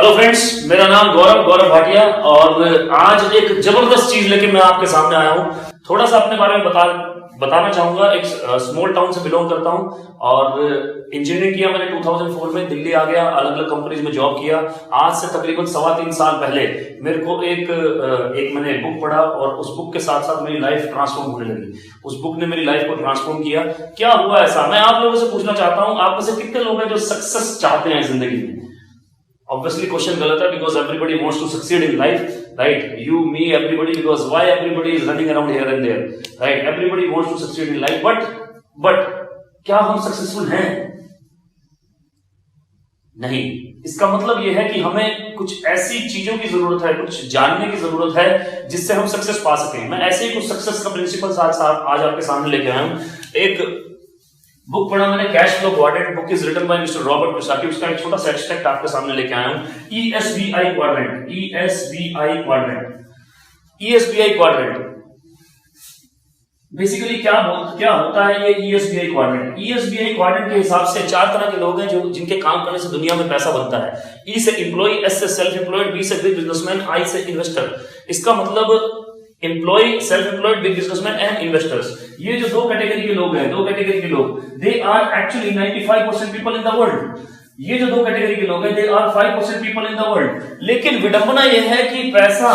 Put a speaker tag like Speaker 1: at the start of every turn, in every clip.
Speaker 1: Hello friends, मेरा नाम गौरव भाटिया और आज एक जबरदस्त चीज लेके मैं आपके सामने आया हूँ। थोड़ा सा अपने बारे में बताना चाहूंगा। एक स्मॉल टाउन से बिलोंग करता हूँ और इंजीनियरिंग किया मैंने 2004 में। दिल्ली आ गया, अलग अलग कंपनीज में जॉब किया। आज से तकरीबन 3.25 साल पहले मेरे को एक मैंने बुक पढ़ा और उस बुक के साथ साथ मेरी लाइफ ट्रांसफॉर्म होने लगी। उस बुक ने मेरी लाइफ को ट्रांसफॉर्म किया। क्या हुआ ऐसा, मैं आप लोगों से पूछना चाहता हूँ, आप में से कितने लोग हैं जो सक्सेस चाहते हैं जिंदगी में? Obviously question गलत है, because everybody wants to succeed in life, right? You, me, everybody, because why everybody is running around here and there, right? Everybody wants to succeed in life, but क्या हम successful हैं? नहीं। इसका मतलब यह है कि हमें कुछ ऐसी चीजों की जरूरत है, कुछ जानने की जरूरत है जिससे हम सक्सेस पा सकें। मैं ऐसे ही कुछ सक्सेस का प्रिंसिपल आज आपके सामने लेके आया हूं। एक बुक पढ़ा मैंने, cash flow quadrant. Book is written by mister Robert Kiyosaki. उसका एक छोटा सा एक्सट्रैक्ट आपके सामने लेके आया हूं। ESBI क्वाड्रेंट बेसिकली क्या होता है ये ESBI क्वाड्रेंट? ESBI क्वाड्रेंट के हिसाब से 4 तरह के लोग हैं जो जिनके काम करने से दुनिया में पैसा बनता है। E से एम्प्लॉय, S से सेल्फ एम्प्लॉयड, B से बिग बिजनेसमैन, I से इन्वेस्टर। इसका मतलब employ, self employed, big businessman and investors. ये जो दो कैटेगरी के लोग they are actually 95% people in the world. ये जो दो कैटेगरी के लोग हैं, they are 5% people in the world. लेकिन विडंबना यह है कि पैसा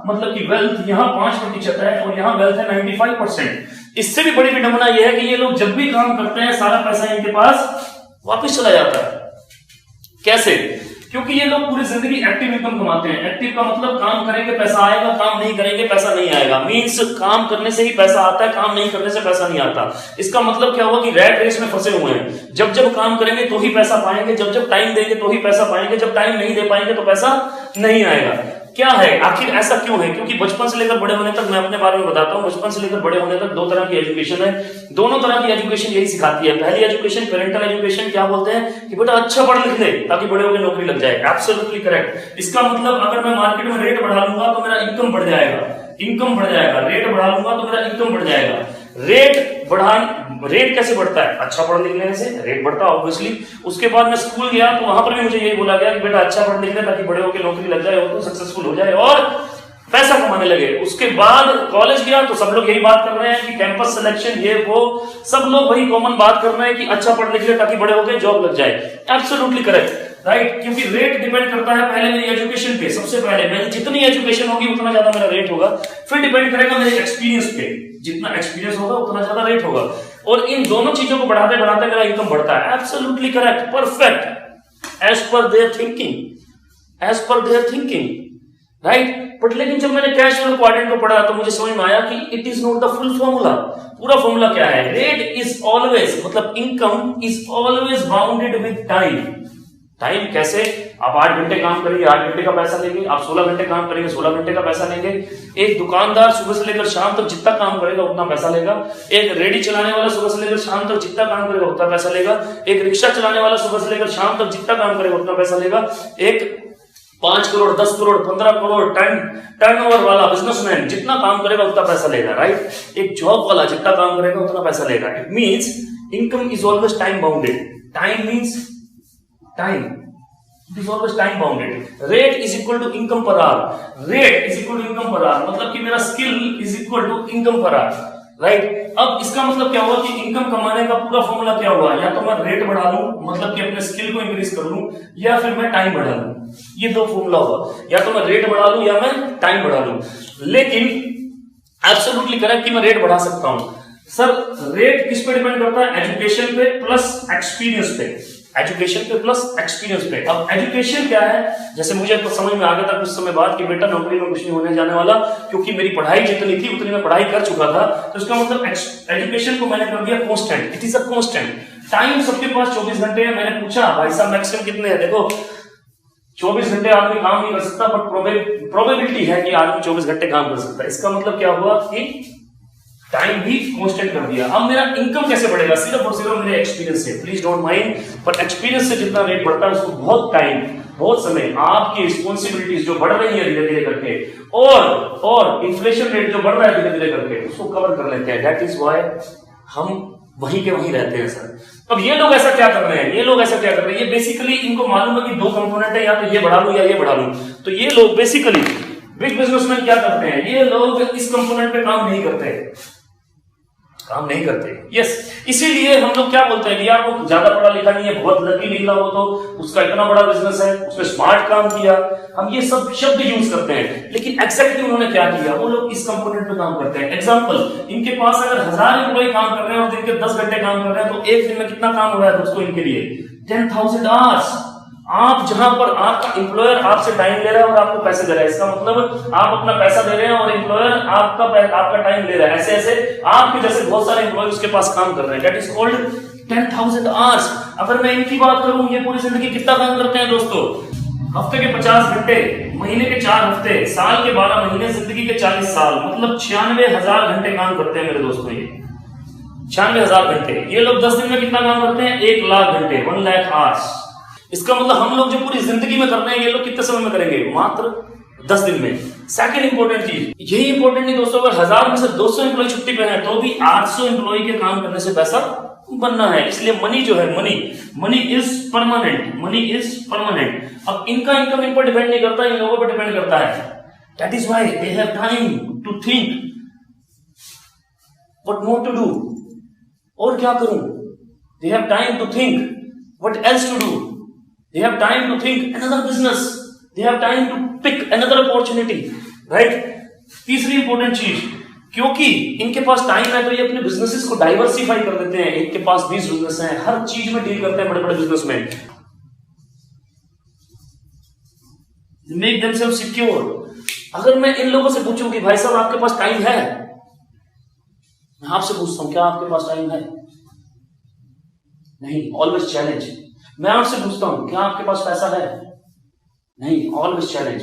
Speaker 1: मतलब कि वेल्थ यहाँ 5% है और यहाँ वेल्थ है 95%। इससे भी बड़ी विडंबना यह है कि ये लोग जब भी काम करते हैं सारा पैसा इनके पास वापस चला जाता है। कैसे? क्योंकि ये लोग पूरी जिंदगी एक्टिव इनकम कमाते हैं। एक्टिव का मतलब काम करेंगे पैसा आएगा, काम नहीं करेंगे पैसा नहीं आएगा। मींस काम करने से ही पैसा आता है, काम नहीं करने से पैसा नहीं आता। इसका मतलब क्या हुआ कि रैट रेस में फंसे हुए हैं। जब जब काम करेंगे तो ही पैसा पाएंगे, जब जब टाइम देंगे तो ही पैसा पाएंगे, जब टाइम नहीं दे पाएंगे तो पैसा नहीं आएगा। क्या है आखिर, ऐसा क्यों है? क्योंकि बचपन से लेकर बड़े होने तक, मैं अपने बारे में बताता हूं, बचपन से लेकर बड़े होने तक 2 तरह की एजुकेशन है। दोनों तरह की एजुकेशन यही सिखाती है। पहली एजुकेशन पेरेंटल एजुकेशन, क्या बोलते हैं कि बेटा अच्छा पढ़ लिख ले ताकि बड़े होकर नौकरी लग जाए। Absolutely correct. इसका मतलब अगर मैं मार्केट में रेट बढ़ा लूंगा तो मेरा इनकम बढ़ जाएगा, रेट बढ़ा लूंगा तो मेरा इनकम बढ़ जाएगा। रेट कैसे बढ़ता है? अच्छा पढ़ लिख लेने से रेट बढ़ता है ऑब्वियसली। उसके बाद मैं स्कूल गया तो वहां पर भी मुझे यही बोला गया कि बेटा अच्छा पढ़ लिख ले ताकि बड़े होकर नौकरी लग जाए और तो सक्सेसफुल हो जाए और पैसा कमाने लगे। उसके बाद कॉलेज गया तो सब लोग यही बात कर रहे हैं कि कैंपस सिलेक्शन, ये वो, सब लोग वही कॉमन बात कर रहे हैं कि अच्छा पढ़ लिख ले ताकि बड़े होकर जॉब लग जाए। Absolutely correct, right. क्योंकि रेट डिपेंड करता है पहले मेरी एजुकेशन पे। सबसे पहले मेरी जितनी एजुकेशन होगी उतना ज्यादा मेरा रेट होगा। फिर डिपेंड करेगा मेरे एक्सपीरियंस पे, जितना एक्सपीरियंस होगा उतना ज्यादा रेट होगा। और इन दोनों चीजों को बढ़ाते बढ़ाते मेरा इनकम बढ़ता है। Absolutely correct, perfect, as per their thinking, right. But लेकिन जब मैंने कैश फ्लो क्वाड्रेंट को पढ़ा तो मुझे समझ में आया कि it is not the full formula. पूरा फॉर्मूला क्या है? रेट इज ऑलवेज, मतलब income is always bounded with time. Time कैसे? आप 8 घंटे काम करेंगे, 8 घंटे का पैसा लेंगे। आप 16 घंटे काम करेंगे, 16 घंटे का पैसा लेंगे। एक दुकानदार सुबह से लेकर शाम तक जितना काम करेगा उतना पैसा लेगा। एक रेडी चलाने वाला सुबह से लेकर शाम तक जितना काम करेगा उतना पैसा लेगा। एक रिक्शा चलाने वाला सुबह से लेकर शाम तक जितना काम करेगा उतना पैसा लेगा। एक 5 करोड़, 10 करोड़, 15 करोड़ टर्नओवर वाला बिजनेसमैन जितना काम करेगा उतना पैसा लेगा, राइट। एक जॉब वाला जितना काम करेगा उतना पैसा लेगा। It means income is always time bounded. Time means time, it is always time bounded. Rate is equal to income per hour, मतलब कि मेरा skill is equal to income per hour, right. अब इसका मतलब क्या हुआ कि इनकम कमाने का पूरा फॉर्मूला क्या हुआ? या तो मैं रेट बढ़ा लूं, मतलब कि अपने स्किल को इंक्रीज कर लूं, या फिर मैं टाइम बढ़ा लूं। ये 2 फॉर्मूला हुआ, या तो मैं रेट बढ़ा लूं या मैं टाइम बढ़ा लूं। लेकिन एब्सोल्युटली करेक्ट कि मैं रेट बढ़ा सकता हूं। सर रेट किस पे डिपेंड करता है? एजुकेशन पे प्लस एक्सपीरियंस पे। अब एजुकेशन क्या है? जैसे मुझे तो समझ में आ गया था कुछ समय बाद कि बेटा नौकरी में कुछ नहीं होने जाने वाला, क्योंकि मेरी पढ़ाई जितनी थी उतनी मैं पढ़ाई कर चुका था। तो इसका मतलब एजुकेशन को मैंने कर दिया constant. It is a constant. Time सबके पास 24 घंटे है। मैंने पूछा भाई साहब मैक्सिमम कितने हैं? देखो 24 घंटे आदमी काम नहीं कर सकता, बट प्रोबेबिलिटी है कि आदमी 24 घंटे काम कर सकता है। इसका मतलब क्या हुआ कि टाइम भी कांस्टेंट कर दिया। अब मेरा इनकम कैसे बढ़ेगा? सिर्फ और सिर्फ मेरे एक्सपीरियंस से। प्लीज डोंट माइंड, पर एक्सपीरियंस से जितना रेट बढ़ता है उसको बहुत टाइम, बहुत समय, आपकी रिस्पॉन्सिबिलिटीज जो बढ़ रही है धीरे धीरे करके, और इन्फ्लेशन रेट जो बढ़ रहा है धीरे धीरे करके, उसको कवर कर लेते हैं। दैट इज व्हाई हम वहीं के वहीं रहते हैं सर। अब ये लोग ऐसा क्या कर रहे हैं, ये लोग ऐसा क्या कर रहे हैं, ये बेसिकली इनको मालूम है कि दो कंपोनेंट है, या तो ये बढ़ा लूं या ये बढ़ा लूं। तो ये लोग बेसिकली बिग बिजनेसमैन क्या करते हैं, ये लोग इस कंपोनेंट पे काम नहीं करते, काम नहीं करते। यस, इसीलिए हम लोग क्या बोलते हैं कि यार वो ज्यादा पढ़ा लिखा नहीं है, बहुत लकी निकला, वो तो उसका इतना बड़ा बिजनेस है, उसने स्मार्ट काम किया। हम ये सब शब्द यूज करते हैं, लेकिन एक्जैक्टली उन्होंने क्या किया, वो लोग इस कंपोनेंट पे काम करते हैं। एग्जांपल, इनके पास अगर 1000 एम्प्लॉय काम कर रहे हैं और दिन के 10 घंटे काम कर रहे हैं, तो एक दिन में कितना काम हो रहा है दोस्तों इनके लिए, 10,000 आवर्स। आप जहां पर आपका एम्प्लॉयर आपसे टाइम ले रहा है और आपको पैसे दे रहा है, इसका मतलब आप अपना पैसा दे रहे हैं और एम्प्लॉयर आपका टाइम ले रहा है। ऐसे ऐसे आपके जैसे बहुत सारे एम्प्लॉय उसके पास काम कर रहे हैं, दैट इज कॉल्ड 10,000 आवर्स। अगर मैं इनकी बात करूं, ये पूरी जिंदगी कितना काम करते हैं दोस्तों, हफ्ते के 50 घंटे, महीने के 4 हफ्ते, साल के 12 महीने, जिंदगी के 40 साल, मतलब 96,000 घंटे काम करते हैं मेरे दोस्तों। ये 96,000 घंटे। ये लोग 10 दिन में कितना काम करते हैं, 1 लाख घंटे, 1 लाख आवर्स। इसका मतलब हम लोग जो पूरी जिंदगी में करते हैं, ये लोग कितने समय में करेंगे, मात्र 10 दिन में। सेकंड इंपॉर्टेंट चीज, यही इंपॉर्टेंट नहीं दोस्तों, अगर 1000 में से 200 एम्प्लॉय छुट्टी पे हैं, तो भी 800 एम्प्लॉय के काम करने से पैसा बनना है। इसलिए मनी जो है, money is permanent, money is permanent. अब इनका इनकम इन पर डिपेंड नहीं करता, इन लोगों पर डिपेंड करता है। That is why they have time to think what more to do, और क्या करूं। They have time to think what else to do, they have time to think another business, they have time to pick another opportunity, right? तीसरी important चीज, क्योंकि इनके पास time है तो ये अपने बिजनेसेस को डाइवर्सिफाई कर देते हैं। इनके पास 20 बिजनेस हैं, हर चीज में डील करते हैं बड़े बड़े बिजनेसमैन, मेक देमसेल्फ सिक्योर। अगर मैं इन लोगों से पूछूं कि भाई साहब आपके पास टाइम है, मैं आपसे पूछता हूं क्या आपके पास टाइम है, नहीं, ऑलवेज चैलेंज। मैं आपसे पूछता हूं क्या आपके पास पैसा है, नहीं, ऑलवेज चैलेंज।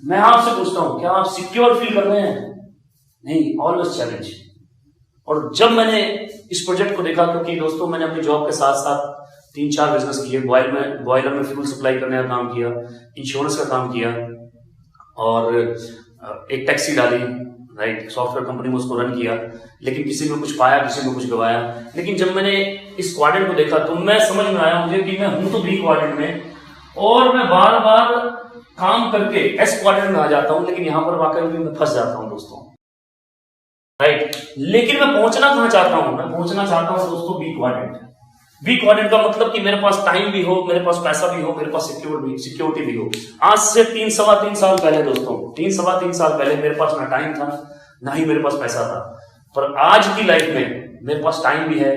Speaker 1: मैं आपसे पूछता हूं क्या आप सिक्योर फील कर रहे हैं, नहीं, ऑलवेज चैलेंज। और जब मैंने इस प्रोजेक्ट को देखा, क्योंकि दोस्तों मैंने अपनी जॉब के साथ साथ 3-4 बिजनेस किए, बॉयलर में फ्यूल सप्लाई करने का काम किया, इंश्योरेंस का काम किया, और एक टैक्सी डाली, राइट, सॉफ्टवेयर कंपनी में उसको रन किया। लेकिन किसी में कुछ पाया, किसी में कुछ गवाया। लेकिन जब मैंने इस क्वाड्रेंट को देखा तो मैं समझ में आया मुझे कि मैं हूं तो बी क्वाड्रेंट में, और मैं बार बार काम करके एस क्वाड्रेंट में आ जाता हूं, लेकिन यहां पर वाकई में मैं फंस जाता हूं दोस्तों, राइट। लेकिन मैं पहुंचना कहां चाहता हूं, मैं पहुंचना चाहता हूं दोस्तों बी क्वाड्रेंट। बी क्वाड्रेंट का मतलब कि मेरे पास टाइम भी हो, मेरे पास पैसा भी हो, मेरे पास सिक्योरिटी भी हो। आज से 3-3.25 साल पहले दोस्तों, 3-3.25 साल पहले मेरे पास ना टाइम था, ना ही मेरे पास पैसा था। पर आज की लाइफ में मेरे पास टाइम भी है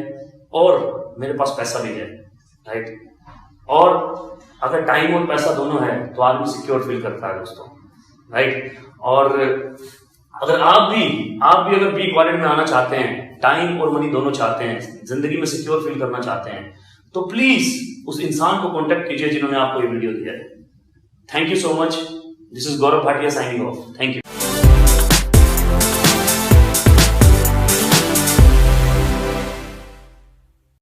Speaker 1: और मेरे पास पैसा भी है, राइट। और अगर टाइम और पैसा दोनों है तो आदमी सिक्योर फील करता है दोस्तों, राइट। और अगर आप भी अगर बी क्वाड्रेंट में आना चाहते हैं, टाइम और मनी दोनों चाहते हैं, जिंदगी में सिक्योर फील करना चाहते हैं, तो प्लीज उस इंसान को कांटेक्ट कीजिए जिन्होंने आपको ये वीडियो दिया है। Thank you so much. This is Gaurav Bhatia signing off. Thank you.